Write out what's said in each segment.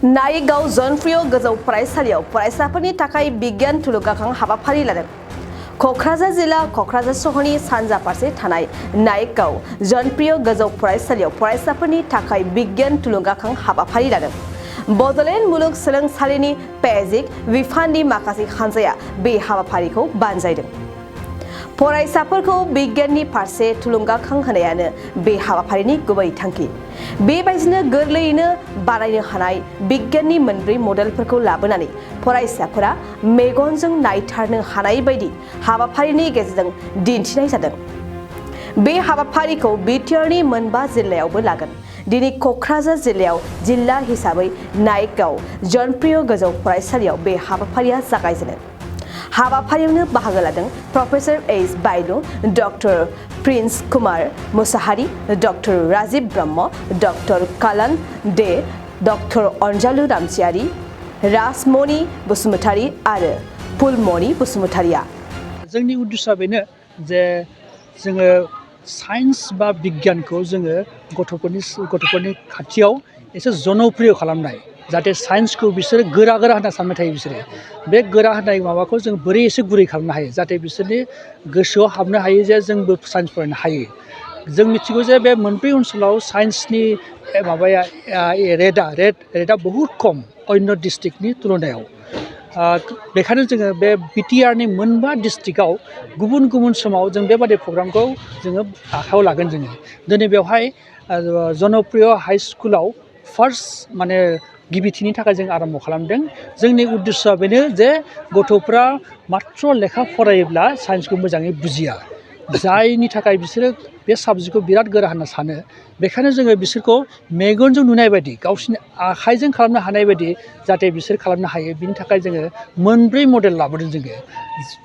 नायगाव जनप्रिय गोजौ फरायसालियाव फरायसाफोरनि थाखाय बिगियान थुलुंगाखां हाबाफारि लादों। क'क्राझार जिल्ला क'क्राझार सहरनि सानजा फारसे थानाय नायगाव जनप्रिय गोजौ फरायसालियाव फरायसाफोरनि थाखाय बिगियान थुलुंगाखां हाबाफारि लादों। बड'लेण्ड मुलुग सोलोंसालिनि पेजिक बिफाननि माखासे हानजाया बे हाबाफारिखौ बानजायदों। फरायसाफोरखौ बिगियाननि फारसे थुलुंगाखां होनायानो बे हाबाफारिनि गुबै थांखि। बेबायदिनो गोरलैयैनो बानायनो हानाय बिगियाननि मोनब्रै मडेलफोरखौ लाबोनानै फरायसाफोरा मेगनजों नायथारनो हानाय बायदि हाबाफारिनि गेजेरजों दिन्थिनाय जादों। बे हाबाफारिखौ बिटिआरनि मोनबा जिल्लायावबो लागोन। दिनै क'क्राझार जिल्लायाव जिल्ला हिसाबै नायगाव जनप्रिय गोजौ फरायसालियाव बे हाबाफारिया जागायजेनो। हाबाफारियावनो बाहागो लादों professor S Bailu, doctor Prince Kumar Musahari, doctor Rajiv Brahma, doctor Kalan दे, डक्टर अनजालु रामसियारि, राजमणि बसुमतारी आरो फुलमणि बसुमतारीया। जोंनि उद्देश्यआ बेनो जे जोङो साइन्स बा बिगियानखौ जोङो गथ'फोरनि खाथियाव एसे जनप्रिय खालामनाय, जाहाथे साइन्सखौ बिसोरो गोरा होनना सानबाय थायो। बिसोरो बे गोरा होननाय माबाखौ जों बोरै एसे गुरै खालामनो हायो, जाहाथे बिसोरनि गोसोआव हाबनो हायो जे जोंबो साइन्स फरायनो हायो। जों मिथिगौ जे बे मोनब्रै ओनसोलाव साइन्सनि माबाया रेटआ बहुद खम अन्य डिस्ट्रिक्टनि तुलनायाव। बेखायनो जोङो बे बिटिआरनि मोनबा डिस्ट्रिक्टआव गुबुन समाव जों बेबादि प्रग्रामखौ जोङो आखायाव लागोन। जोङो दिनै बेवहाय जनप्रिय हाइ स्कुलाव फार्स्ट गिबिथिनि थाखाय जों आरम्भ खालामदों। जोंनि उद्देश्यआ बेनो जे गथ'फ्रा मात्र लेखा फरायोब्ला साइन्सखौ मोजाङै बुजिया, जायनि थाखाय बिसोरो बे साबजेक्टखौ बिराद गोरा होनना सानो। बेखायनो जोङो बिसोरखौ मेगनजों नुनाय बायदि, गावसोरनि आखाइजों खालामनो हानाय बायदि जाहाथे बिसोर खालामनो हायो, बिनि थाखाय जोङो मोनब्रै मडेल लाबोदों। जोङो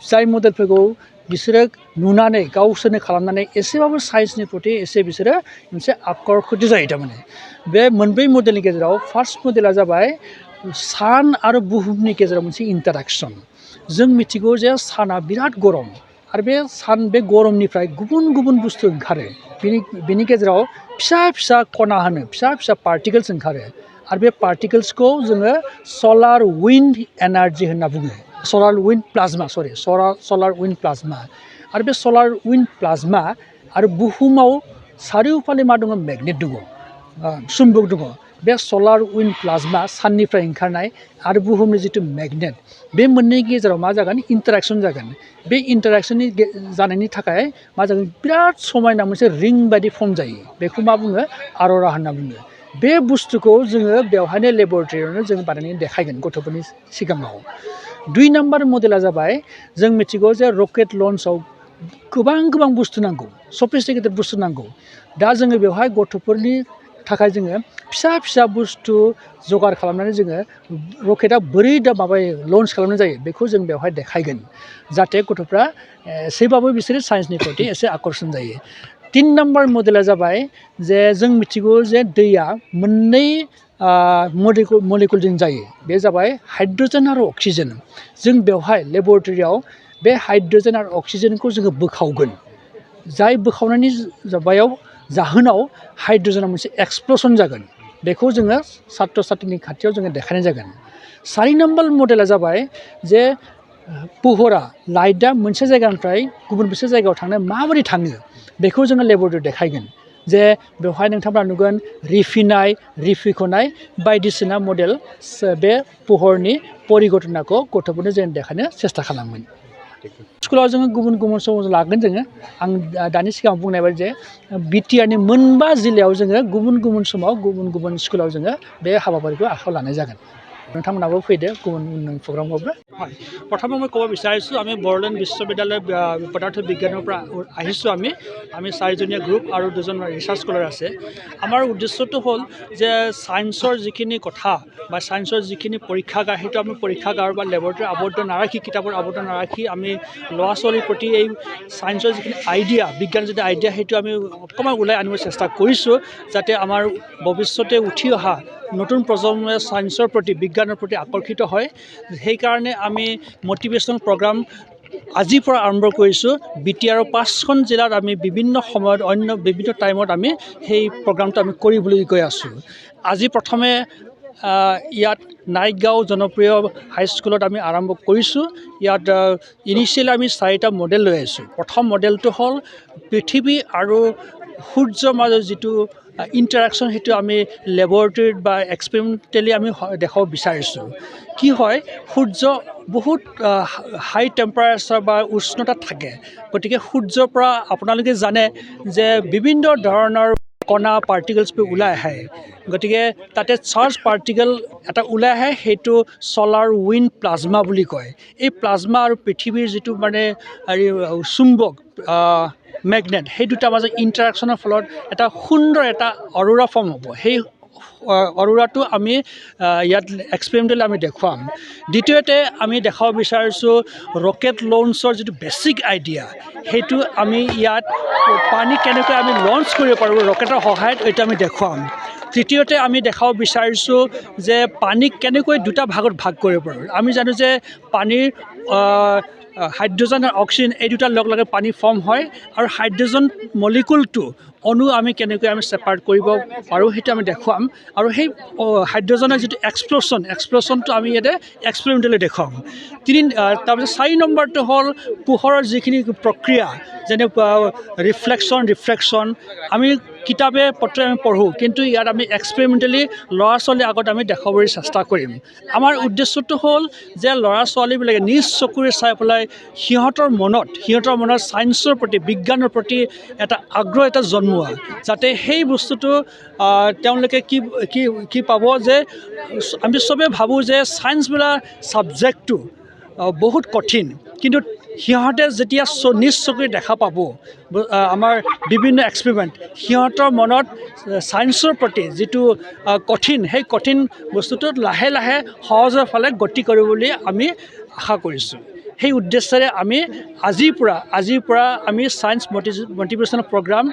जाय मडेलफोरखौ बिसोरो नुनानै गावसोरनो खालामनानै एसेबाबो साइन्सनि प्रति एसे बिसोरो मोनसे आकर्षित जायो। थारमाने बे मोनब्रै मडेलनि गेजेराव फार्स्ट मडेला जाबाय सान आरो बुहुमनि गेजेराव मोनसे इन्टारेक्सन। जों मिथिगौ जे साना बिराद गरम आरो बे गरमनिफ्राय गुबुन बुस्थु ओंखारो। बेनि गेजेराव फिसा कना होनो, फिसा पार्टिकल्स ओंखारो आरो बे पार्टिकल्सखौ जोङो सलार विन्ड एनार्जि होनना बुङो। सलार विन्ड प्लाज्मा आरो बे सलार विन्ड प्लाज्मा आरो बुहुमाव चारिय'फाले मा दङ? मेगनेट दङ, सुम्बक दङ। बे सलार विन्ड प्लाज्मा साननिफ्राय ओंखारनाय आरो बुहुमनि जिथु मेगनेट, बे मोननै गेजेराव मा जागोन? इन्टारेक्सन जागोन। बे इन्टारेक्सननि जानायनि थाखाय मा जागोन? बिराद समायना मोनसे रिं बायदि फर्म जायो। बेखौ मा बुङो? आर'रा होनना बुङो। बे बुस्थुखौ जोङो बेवहायनो लेबरेटरियावनो जों बानायनानै देखायगोन गथ'फोरनि सिगाङाव। 2 नाम्बार मडेला जाबाय, जों मिथिगौ जे रकेट लन्चआव गोबां बुस्थु नांगौ, सफिस्टिकेटेड बुस्थु नांगौ। दा जोङो बेवहाय गथ'फोरनि थाखाय जोङो फिसा बुस्थु जगार खालामनानै जोङो रकेटआ बोरै लन्च खालामनाय जायो बेखौ जों बेवहाय देखायगोन, जाहाथे गथ'फ्रा एसेबाबो बिसोरो साइन्सनि प्रति एसे आकर्षण जायो। 3 नाम्बार मडेला जाबाय जे जों मिथिगौ जे दैया मोननै मलिकुलजों जायो। बे जाबाय हाइड्रजेन आरो अक्सिजेन। जों बेवहाय लेबरेटरियाव बे हाइड्रजेन आरो अक्सिजेनखौ जोङो बोखावगोन। जाय बोखावनायनि जाहोनाव हाइड्रजेना मोनसे एक्सप्लसन जागोन। बेखौ जोङो सात्र साथ्रिनि खाथियाव जोङो देखायनाय जागोन। 4 नाम्बार मडेला जाबाय जे लाइटआ मोनसे जायगानिफ्राय गुबुन मोनसे जायगायाव थांनो माबोरै थाङो बेखौ जोङो लेबरेटरियाव देखायगोन। जे बेवहाय नोंथांमोना नुगोन रिफिखनाय बायदिसिना मडेल बे पुहरनि परिघटनाखौ गथ'फोरनो जों देखायनो सेस्था खालामगोन। स्कुलाव जोङो गुबुन समाव लागोन। जोङो आं दानि सिगां बुंनाय बायदि जे बिटिआरनि मोनबा जिल्लायाव जोङो गुबुन समाव गुबुन स्कुलाव जोङो बे हाबाफारिखौ आखायाव लानाय जागोन। নঠামনাবো ফেদে কোন প্ৰগ্ৰামবোৰ হয় প্ৰথমে মই ক'ব বিচাৰিছোঁ আমি বড়োলেণ্ড বিশ্ববিদ্যালয় পদাৰ্থ বিজ্ঞানৰ পৰা আহিছোঁ আমি চাৰিজনীয়া গ্ৰুপ আৰু দুজন ৰিচাৰ্চ স্কলাৰ আছে আমাৰ উদ্দেশ্যটো হ'ল যে সায়েন্সৰ যিখিনি কথা বা সায়েন্সৰ যিখিনি পৰীক্ষাগাৰ সেইটো আমি পৰীক্ষাগাৰ বা লেবৰেটৰী আবদ্ধ নাৰাখি কিতাপৰ আবদ্ধ নাৰাখি আমি ল'ৰা ছোৱালীৰ প্ৰতি এই সায়েন্সৰ যিখিনি আইডিয়া বিজ্ঞান যিটো আইডিয়া সেইটো আমি অকণমান ওলাই আনিব চেষ্টা কৰিছোঁ যাতে আমাৰ ভৱিষ্যতে উঠি অহা নতুন প্ৰজন্মই সায়েন্সৰ প্ৰতি বিজ্ঞানৰ প্ৰতি আকৰ্ষিত হয় সেইকাৰণে আমি মটিভেশ্যনেল প্ৰগ্ৰাম আজিৰ পৰা আৰম্ভ কৰিছোঁ বিটিআৰৰ 5খন জিলাত আমি বিভিন্ন সময়ত অন্য বিভিন্ন টাইমত আমি সেই প্ৰগ্ৰামটো আমি কৰিবলৈ গৈ আছোঁ আজি প্ৰথমে ইয়াত নাইকগাঁও জনপ্ৰিয় হাইস্কুলত আমি আৰম্ভ কৰিছোঁ। ইয়াত ইনিচিয়েলি আমি 4টা মডেল লৈ আহিছোঁ। প্ৰথম মডেলটো হ'ল পৃথিৱী আৰু সূৰ্যৰ মাজত যিটো ইণ্টাৰেকশ্যন, সেইটো আমি লেবৰেটৰীত বা এক্সপেৰিমেণ্টেলি আমি দেখাব বিচাৰিছোঁ। কি হয়, সূৰ্য বহুত হাই টেম্পাৰেচাৰ বা উষ্ণতাত থাকে। গতিকে সূৰ্যৰ পৰা আপোনালোকে জানে যে বিভিন্ন ধৰণৰ কণা পাৰ্টিকলছবোৰ ওলাই আহে। গতিকে তাতে চাৰ্জ পাৰ্টিকল এটা ওলাই আহে, সেইটো ছলাৰ উইণ্ড প্লাজমা বুলি কয়। এই প্লাজমা আৰু পৃথিৱীৰ যিটো মানে চুম্বক মেগনেট, সেই দুটাৰ মাজত ইণ্টাৰেকশ্যনৰ ফলত এটা সুন্দৰ এটা অৰোৰা ফৰ্ম হ'ব। সেই অৰোৰাটো আমি ইয়াত এক্সপেৰিমেণ্টেলি আমি দেখুৱাম। দ্বিতীয়তে আমি দেখাব বিচাৰিছোঁ ৰকেট লঞ্চৰ যিটো বেছিক আইডিয়া, সেইটো আমি ইয়াত পানী কেনেকৈ আমি লঞ্চ কৰিব পাৰোঁ ৰকেটৰ সহায়ত, এইটো আমি দেখুৱাম। তৃতীয়তে আমি দেখাব বিচাৰিছোঁ যে পানীক কেনেকৈ দুটা ভাগত ভাগ কৰিব পাৰোঁ। আমি জানো যে পানীৰ হাইড্ৰজেন আৰু অক্সিজেন এই দুটাৰ লগ লগে পানী ফৰ্ম হয়, আৰু হাইড্ৰজেন মলিকুলটো অণু আমি কেনেকৈ আমি ছেপাৰেট কৰিব পাৰোঁ সেইটো আমি দেখুৱাম। আৰু সেই হাইড্ৰজেনৰ যিটো এক্সপ্ল'শ্যনটো আমি ইয়াতে এক্সপেৰিমেণ্টেলি দেখুৱাম। তাৰপিছত 4 নম্বৰটো হ'ল পোহৰৰ যিখিনি প্ৰক্ৰিয়া, যেনে ৰিফ্লেকশ্যন। আমি কিতাপে পত্ৰে আমি পঢ়োঁ, কিন্তু ইয়াত আমি এক্সপেৰিমেণ্টেলি ল'ৰা ছোৱালীৰ আগত আমি দেখাবলৈ চেষ্টা কৰিম। আমাৰ উদ্দেশ্যটো হ'ল যে ল'ৰা ছোৱালীবিলাকে নিজ চকুৰে চাই পেলাই সিহঁতৰ মনত ছায়েন্সৰ প্ৰতি, বিজ্ঞানৰ প্ৰতি এটা আগ্ৰহ এটা জন্মোৱা, যাতে সেই বস্তুটো তেওঁলোকে কি পাব যে আমি চবেই ভাবোঁ যে ছায়েন্স বোলা ছাবজেক্টটো বহুত কঠিন, কিন্তু সিহঁতে যেতিয়া নিজ চকুৰে দেখা পাব আমাৰ বিভিন্ন এক্সপেৰিমেণ্ট, সিহঁতৰ মনত ছায়েন্সৰ প্ৰতি যিটো কঠিন, সেই কঠিন বস্তুটো লাহে লাহে সহজৰ ফালে গতি কৰিব বুলি আমি আশা কৰিছোঁ। সেই উদ্দেশ্যেৰে আমি আজিৰ পৰা আমি ছায়েন্স মটিভেশ্যনেল প্ৰগ্ৰাম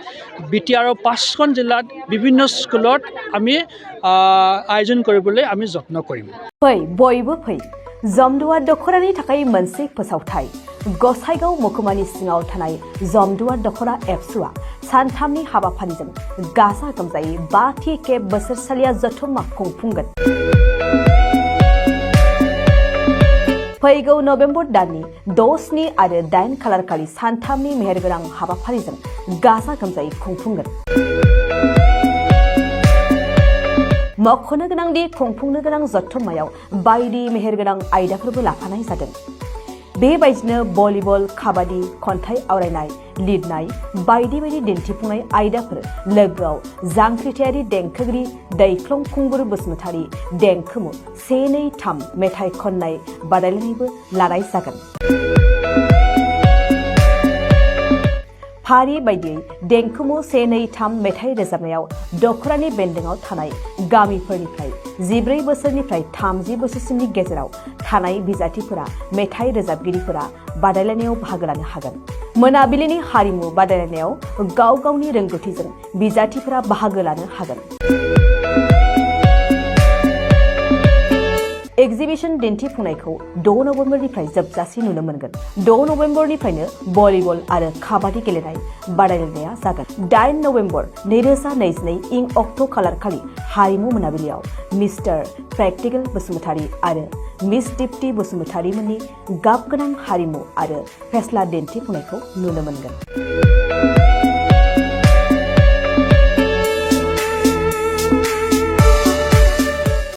BTR 5খন জিলাত বিভিন্ন স্কুলত আমি আয়োজন কৰিবলৈ আমি যত্ন কৰিম। बयबो फै जमदुवा दखरानि थाखाय मोनसे फोसावथाय। गसाइगाव महकुमानि सिङाव थानाय जमदुवा दखरा एबसुआ सानथामनि हाबाफारिजों गाजा गोमजायै 5थि खेब बोसोरसालिया जथुम्मा खुंफुंगोन। फैगौ नभेम्बर दाननि 6, 7 आरो 8 खालारखालि सानथामनि मेहेरगोनां हाबाफारिजों गाजा गोमजायै खुंफुंगोन। मख'नो गोनांदि खुंफुंनो गोनां जथुम्मायाव बायदि मेहेरगोनां आयदाफोरबो लाफानाय जादों। बेबायदिनो भलिबल, काबादि, खन्थाइ आवरायनाय, लिरनाय बायदि दिन्थिफुंनाय आयदाफोर लोगोआव जांख्रिथायारि देंखोगिरि दैख्लं खुंगुर बसुमतारी देंखोमु 1, 2, 3 मेथाइ खननाय बादायलायनायबो लानाय जागोन। फारि बायदियै देंखोमु 1, 2, 3 मेथाइ रोजाबनायाव दखरानि बेन्दोंआव थानाय गामिफोरनिफ्राय 14 बोसोरनिफ्राय 30 बोसोरसिमनि गेजेराव थानाय बिजाथिफोरा, मेथाइ रोजाबगिरिफोरा बादायलायनायाव बाहागो लानो हागोन। मोनाबिलिनि हारिमु बादायलायनायाव गाव गावनि रोंगौथिजों बिजाथिफोरा बाहागो लानो हागोन। एक्जिबिशन दिन्थिफुंनायखौ 6 नभेम्बरनिफ्राय जोबजासिम नुनो मोनगोन। 6 नभेम्बरनिफ्रायनो भलिबल आरो काबादि गेलेनाय बादायलायनाया जागोन। 8 नभेम्बर 2022 इं अक्ट' खालारखालि हारिमु मोनाबिलियाव मिस्टार प्रेक्टिकल बसुमतारी आरो मिस दीप्ति बसुमतारी मोननि गाबगोनां हारिमु आरो फेस्ला दिन्थिफुंनायखौ नुनो मोनगोन।